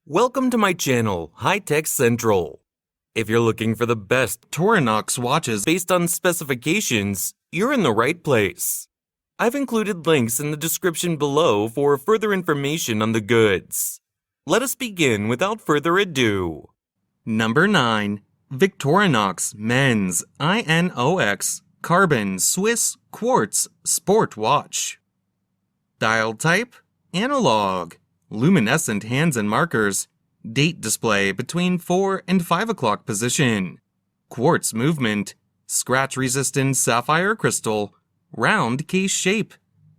Welcome to my channel, High Tech Central. If you're looking for the best Victorinox watches based on specifications, you're in the right place. I've included links in the description below for further information on the goods. Let us begin without further ado. Number 9. Victorinox Men's INOX Carbon Swiss Quartz Sport Watch. Dial type: analog. Luminescent hands and markers. Date display between 4 and 5 o'clock position. Quartz movement. Scratch-resistant sapphire crystal. Round case shape.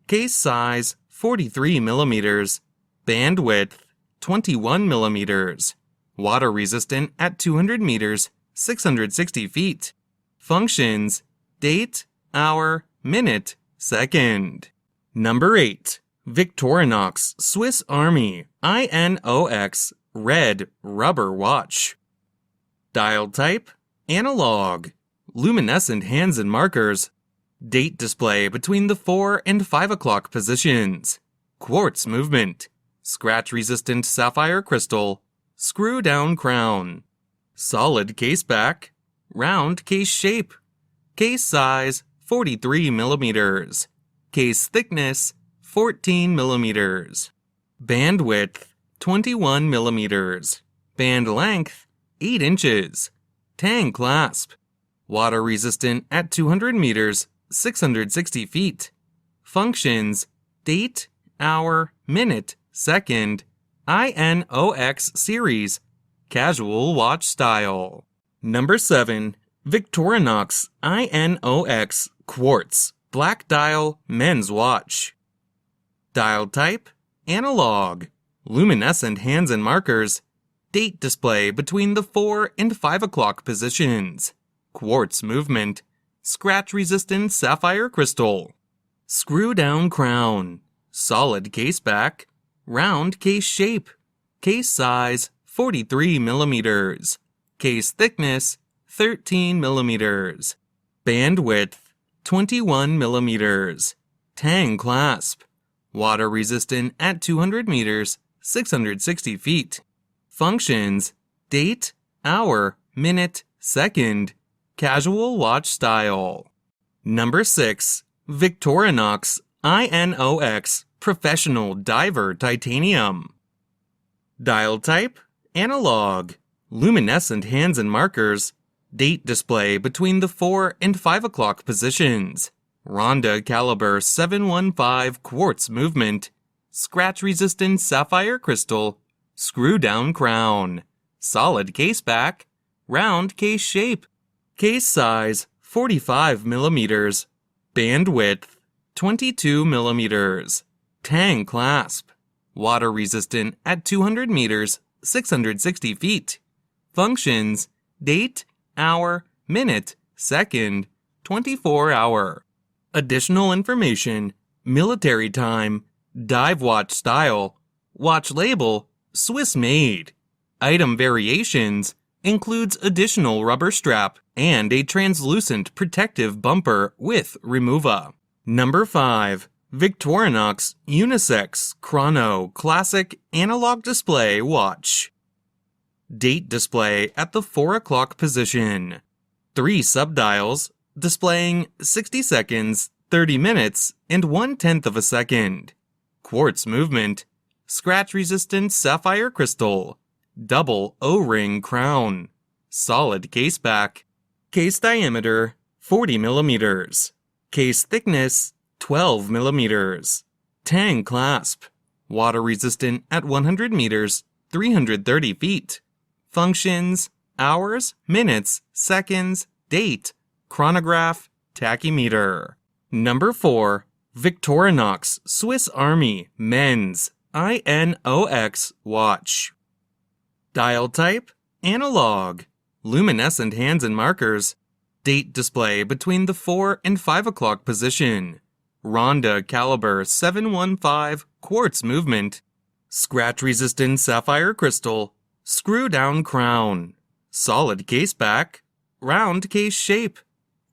Case size 43 millimeters. Band width 21 millimeters. Water resistant at 200 meters, 660 feet. Functions: date, hour, minute, second. Number 8. Victorinox Swiss Army INOX Red Rubber Watch. Dial type: analog. Luminescent hands and markers. Date display between the 4 and 5 o'clock positions. Quartz movement. Scratch-resistant sapphire crystal. Screw-down crown. Solid case back. Round case shape. Case size 43 millimeters. Case thickness 14 millimeters. Band width 21 millimeters. Band length 8 inches. Tang clasp. Water resistant at 200 meters, 660 feet. Functions: date, hour, minute, second. INOX series. Casual watch style. Number 7. Victorinox INOX Quartz Black Dial Men's Watch. Dial type: analog. Luminescent hands and markers. Date display between the 4 and 5 o'clock positions. Quartz movement. Scratch-resistant sapphire crystal. Screw-down crown. Solid case back. Round case shape. Case size 43 millimeters. Case thickness 13 millimeters. Band width 21 millimeters. Tang clasp. Water resistant at 200 meters, 660 feet. Functions: date, hour, minute, second. Casual watch style. Number 6. Victorinox INOX Professional Diver Titanium. Dial type: analog. Luminescent hands and markers. Date display between the 4 and 5 o'clock positions. Ronda caliber 715 quartz movement. Scratch-resistant sapphire crystal. Screw-down crown. Solid case back. Round case shape. Case size 45 millimeters. Band width 22 millimeters. Tang clasp. Water resistant at 200 meters, 660 feet. Functions: date, hour, minute, second, 24 hour. Additional information: military time, dive watch style, watch label, Swiss made. Item variations includes additional rubber strap and a translucent protective bumper with remover. Number 5. Victorinox Unisex Chrono Classic Analog Display Watch. Date display at the 4 o'clock position. 3 subdials displaying 60 seconds, 30 minutes, and 1/10 of a second. Quartz movement. Scratch-resistant sapphire crystal. Double O-ring crown. Solid case back. Case diameter 40 millimeters. Case thickness 12 millimeters. Tang clasp. Water resistant at 100 meters, 330 feet. Functions: hours, minutes, seconds, date, chronograph, tachymeter. Number 4. Victorinox Swiss Army Men's INOX Watch. Dial type: analog. Luminescent hands and markers. Date display between the 4 and 5 o'clock position. Ronda caliber 715 quartz movement. Scratch-resistant sapphire crystal. Screw-down crown. Solid case back. Round case shape.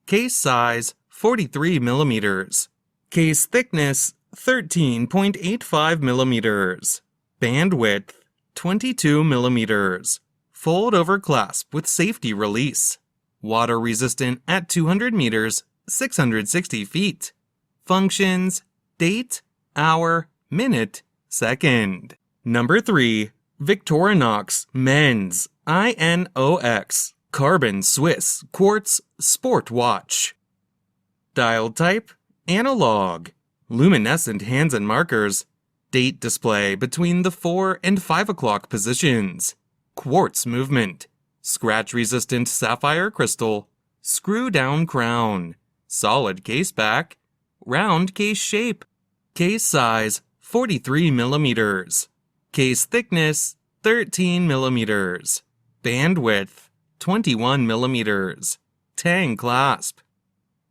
Case size 43 millimeters. Case thickness 13.85 millimeters. Band width 22 millimeters. Fold over clasp with safety release. Water resistant at 200 meters, 660 feet. Functions: date, hour, minute, second. Number 3. Victorinox Men's INOX Carbon Swiss Quartz Sport Watch. Dial type: analog. Luminescent hands and markers. Date display between the 4 and 5 o'clock positions. Quartz movement. Scratch-resistant sapphire crystal. Screw-down crown. Solid case back. Round case shape. Case size: 43 millimeters. Case thickness: 13 millimeters. Band width: 21 millimeters. Tang clasp.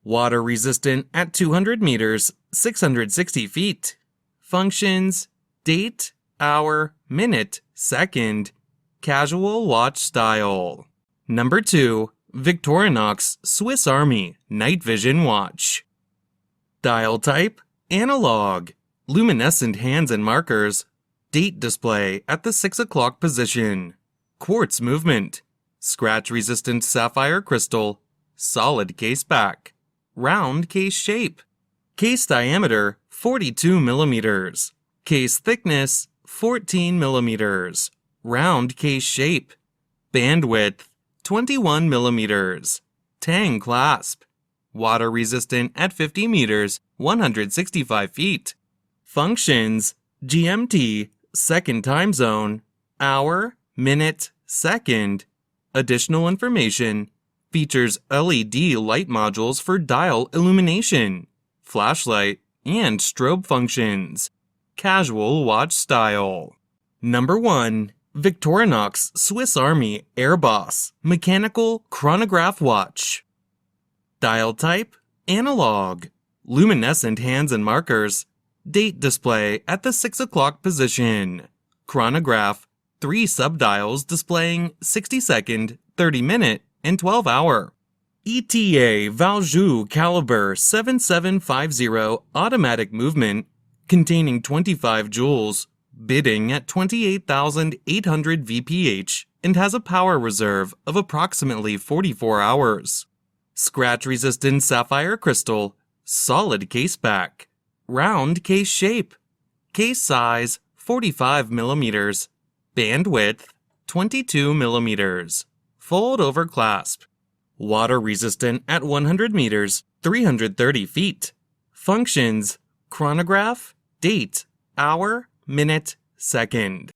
Water resistant at 200 meters, 660 feet. Functions: date, hour, minute, second. Casual watch style. Number 2. Victorinox Swiss Army Night Vision Watch. Dial type: analog. Luminescent hands and markers. Date display at the 6 o'clock position. Quartz movement. Scratch-resistant sapphire crystal. Solid case back. Round case shape. Case diameter: 42 millimeters. Case thickness: 14 millimeters. Round case shape. Band width: 21 millimeters. Tang clasp. Water resistant at 50 meters, 165 feet. Functions: GMT, second time zone, hour, minute, second. Additional information: features LED light modules for dial illumination, flashlight, and strobe functions. Casual watch style. Number 1. Victorinox Swiss Army Airboss Mechanical Chronograph Watch. Dial type: analog. Luminescent hands and markers. Date display at the 6 o'clock position. Chronograph: 3 subdials displaying 60-second, 30-minute, and 12-hour. ETA Valjoux caliber 7750 automatic movement containing 25 joules, bidding at 28,800 VPH and has a power reserve of approximately 44 hours. Scratch-resistant sapphire crystal, solid case back, round case shape. Case size: 45 millimeters. Band width: 22 millimeters. Fold over clasp. Water resistant at 100 meters, 330 feet. Functions: chronograph, date, hour, minute, second.